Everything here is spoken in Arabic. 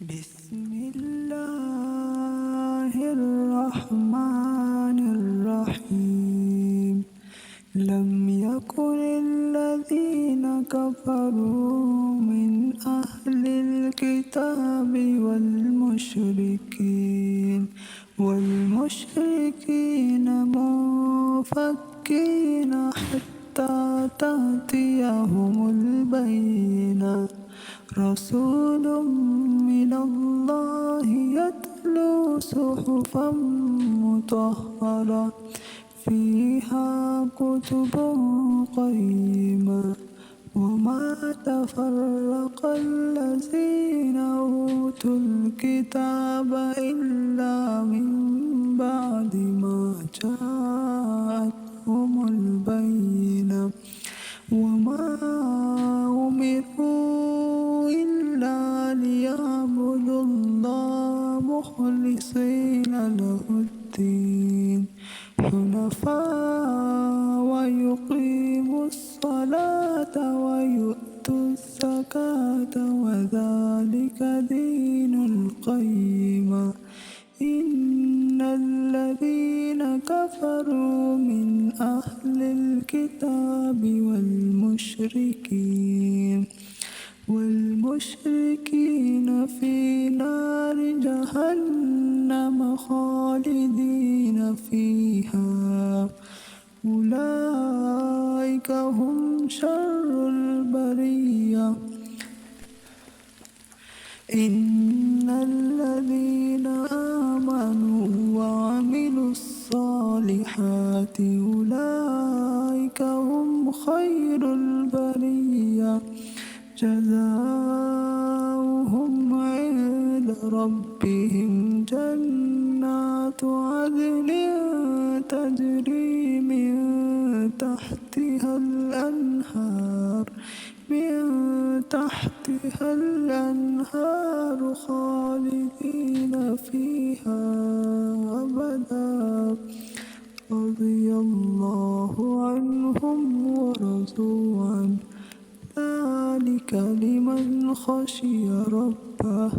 بسم الله الرحمن الرحيم. لم يكن الذين كفروا من أهل الكتاب والمشركين منفكين حتى تأتيهم البينة. رسول من الله يتلو صحفا مطهرة فيها كتب قيمة. وما تفرق الذين أوتوا الكتاب إلا من بعد ما جاءتهم البينة. وما أمروا إلا ليعبدوا الله مخلصين له الدين حنفاء ويقيموا الصلاة ويؤتوا الزكاة وذلك دين القيمة. إن الذين كفروا من أهل الكتاب والمشركين في نار جهنم خالدين فيها. أولئك هم شر البرية. إن الذين آمنوا وعملوا الصالحات أولئك هم خير البرية. جزاؤهم عند ربهم جنات عدن تجري من تحتها الأنهار خالدين فيها أبدا. رضي الله عنهم ورضوا عنه ذلك لمن خشي ربه.